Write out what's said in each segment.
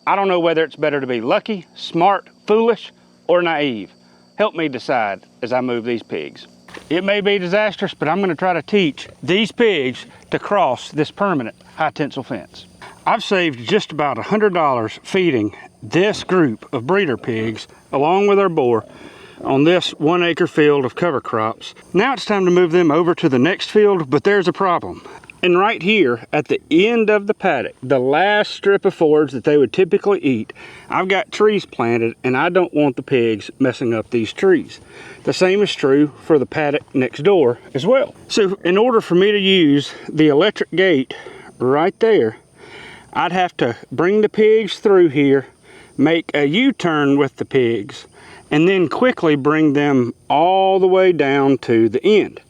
I don't know whether it's better to be lucky, smart, foolish, or naive. Help me decide as I move these pigs. It may be disastrous, but I'm going to try to teach these pigs to cross this permanent high tensile fence. I've saved just about $100 feeding this group of breeder pigs along with our boar on this 1 acre field of cover crops. Now it's time to move them over to the next field, but there's a problem. And right here at the end of the paddock, the last strip of forage that they would typically eat, I've got trees planted and I don't want the pigs messing up these trees. The same is true for the paddock next door as well. So in order for me to use the electric gate right there, I'd have to bring the pigs through here, make a U-turn with the pigs, and then quickly bring them all the way down to the end,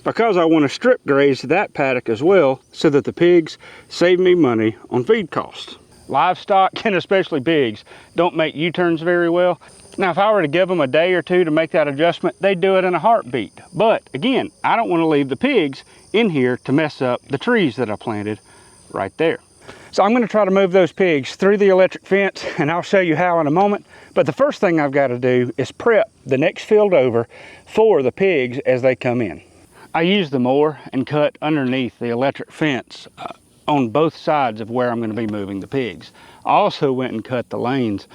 because I want to strip graze that paddock as well so that the pigs save me money on feed costs. Livestock, and especially pigs, don't make U-turns very well. Now, if I were to give them a day or two to make that adjustment, they'd do it in a heartbeat. But again, I don't want to leave the pigs in here to mess up the trees that I planted right there. So I'm going to try to move those pigs through the electric fence, and I'll show you how in a moment. But the first thing I've got to do is prep the next field over for the pigs as they come in. I used the mower and cut underneath the electric fence on both sides of where I'm going to be moving the pigs. I also went and cut the lanes.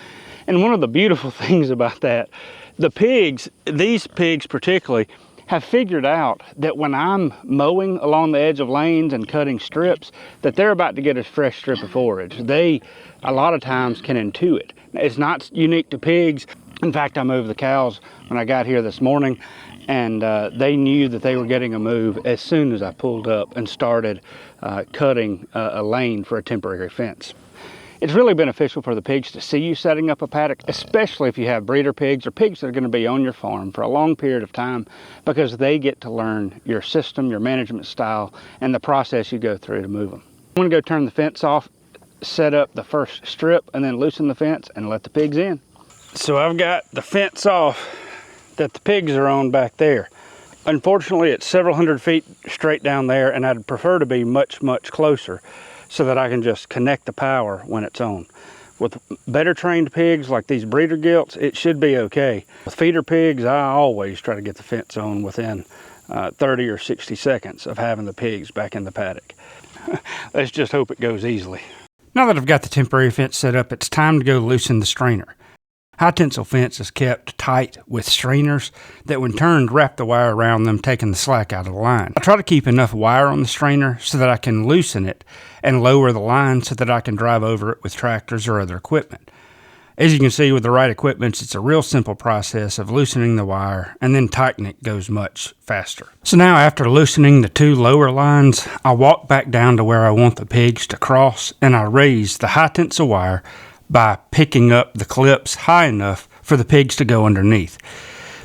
And one of the beautiful things about that, the pigs, these pigs particularly, have figured out that when I'm mowing along the edge of lanes and cutting strips, that they're about to get a fresh strip of forage. They, a lot of times, can intuit. It's not unique to pigs. In fact, I moved the cows when I got here this morning, and they knew that they were getting a move as soon as I pulled up and started cutting a lane for a temporary fence. It's really beneficial for the pigs to see you setting up a paddock, especially if you have breeder pigs or pigs that are going to be on your farm for a long period of time, because they get to learn your system, your management style, and the process you go through to move them. I'm going to go turn the fence off, set up the first strip, and then loosen the fence and let the pigs in. So I've got the fence off that the pigs are on back there. Unfortunately, it's several hundred feet straight down there, and I'd prefer to be much, much closer so that I can just connect the power when it's on. With better trained pigs like these breeder gilts, it should be okay. With feeder pigs, I always try to get the fence on within 30 or 60 seconds of having the pigs back in the paddock. Let's just hope it goes easily. Now that I've got the temporary fence set up, it's time to go loosen the strainer. High tensile fence is kept tight with strainers that when turned wrap the wire around them, taking the slack out of the line. I try to keep enough wire on the strainer so that I can loosen it and lower the line so that I can drive over it with tractors or other equipment. As you can see, with the right equipment, it's a real simple process of loosening the wire, and then tightening it goes much faster. So now, after loosening the two lower lines, I walk back down to where I want the pigs to cross, and I raise the high tensile wire by picking up the clips high enough for the pigs to go underneath.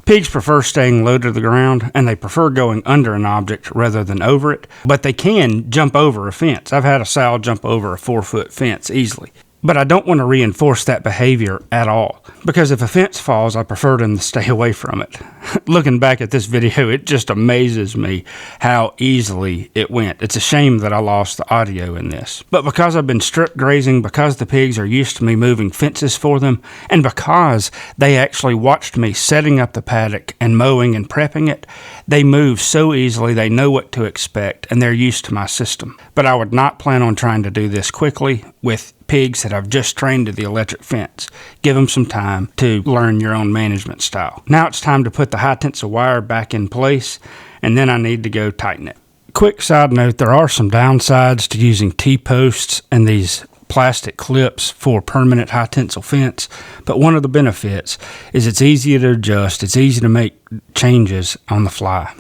Pigs prefer staying low to the ground, and they prefer going under an object rather than over it, but they can jump over a fence. I've had a sow jump over a 4-foot fence easily. But I don't want to reinforce that behavior at all, because if a fence falls, I prefer them to stay away from it. Looking back at this video, it just amazes me how easily it went. It's a shame that I lost the audio in this. But because I've been strip grazing, because the pigs are used to me moving fences for them, and because they actually watched me setting up the paddock and mowing and prepping it, they move so easily, they know what to expect, and they're used to my system. But I would not plan on trying to do this quickly with pigs that I've just trained to the electric fence. Give them some time to learn your own management style. Now it's time to put the high tensile wire back in place, and then I need to go tighten it. Quick side note, there are some downsides to using T-posts and these plastic clips for permanent high tensile fence, but one of the benefits is it's easy to adjust. It's easy to make changes on the fly.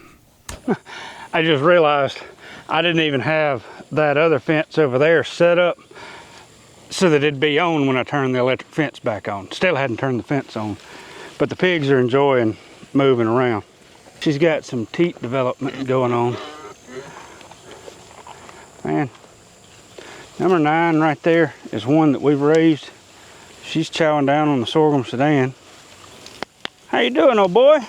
I just realized I didn't even have that other fence over there set up so that it'd be on when I turn the electric fence back on. Still hadn't turned the fence on, but the pigs are enjoying moving around. She's got some teat development going on. Man, number 9 right there is one that we've raised. She's chowing down on the sorghum Sudan. How you doing, old boy?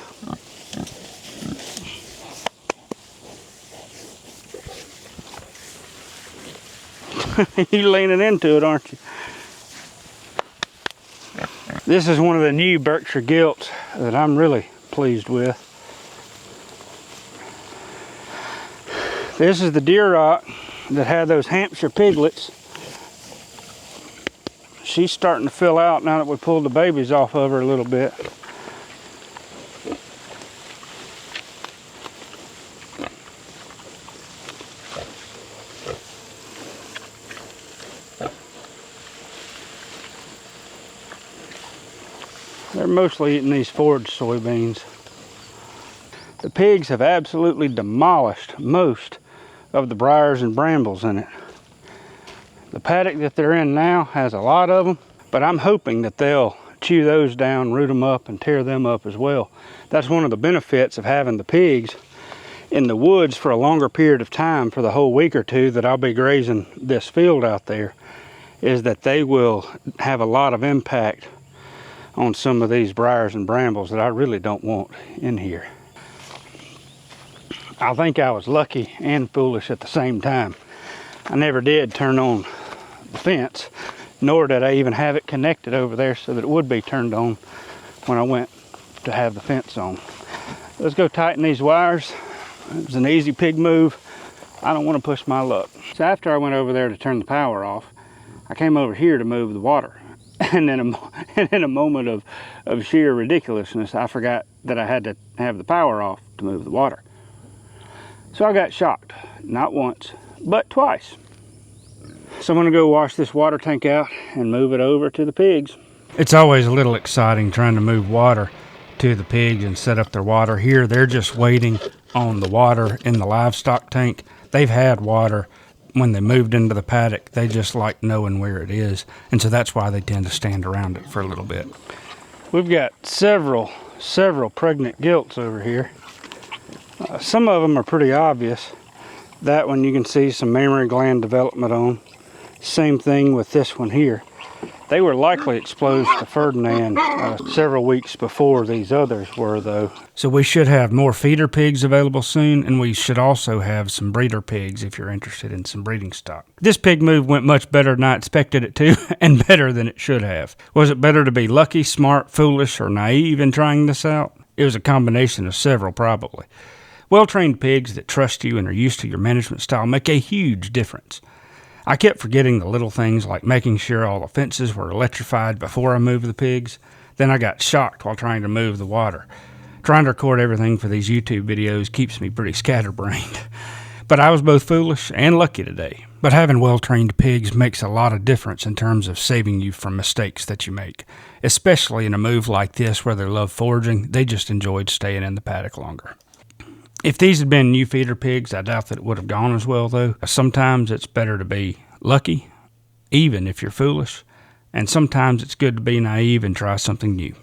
You leaning into it, aren't you? This is one of the new Berkshire Gilts that I'm really pleased with. This is the deer rock that had those Hampshire piglets. She's starting to fill out now that we pulled the babies off of her a little bit. They're mostly eating these forage soybeans. The pigs have absolutely demolished most of the briars and brambles in it. The paddock that they're in now has a lot of them, but I'm hoping that they'll chew those down, root them up, and tear them up as well. That's one of the benefits of having the pigs in the woods for a longer period of time, for the whole week or two that I'll be grazing this field out there, is that they will have a lot of impact on some of these briars and brambles that I really don't want in here. I think I was lucky and foolish at the same time. I never did turn on the fence, nor did I even have it connected over there so that it would be turned on when I went to have the fence on. Let's go tighten these wires. It was an easy pig move. I don't want to push my luck. So after I went over there to turn the power off, I came over here to move the water. And in a moment of sheer ridiculousness, I forgot that I had to have the power off to move the water. So I got shocked, not once, but twice. So I'm gonna go wash this water tank out and move it over to the pigs. It's always a little exciting trying to move water to the pigs and set up their water. Here, they're just waiting on the water in the livestock tank. They've had water when they moved into the paddock. They just like knowing where it is, and so that's why they tend to stand around it for a little bit. We've got several pregnant gilts over here. Some of them are pretty obvious. That one you can see some mammary gland development on. Same thing with this one here. They were likely exposed to Ferdinand several weeks before these others were, though. So we should have more feeder pigs available soon, and we should also have some breeder pigs if you're interested in some breeding stock. This pig move went much better than I expected it to, and better than it should have. Was it better to be lucky, smart, foolish, or naive in trying this out? It was a combination of several, probably. Well-trained pigs that trust you and are used to your management style make a huge difference. I kept forgetting the little things like making sure all the fences were electrified before I moved the pigs. Then I got shocked while trying to move the water. Trying to record everything for these YouTube videos keeps me pretty scatterbrained. But I was both foolish and lucky today. But having well-trained pigs makes a lot of difference in terms of saving you from mistakes that you make. Especially in a move like this where they love foraging, they just enjoyed staying in the paddock longer. If these had been new feeder pigs, I doubt that it would have gone as well, though. Sometimes it's better to be lucky, even if you're foolish, and sometimes it's good to be naive and try something new.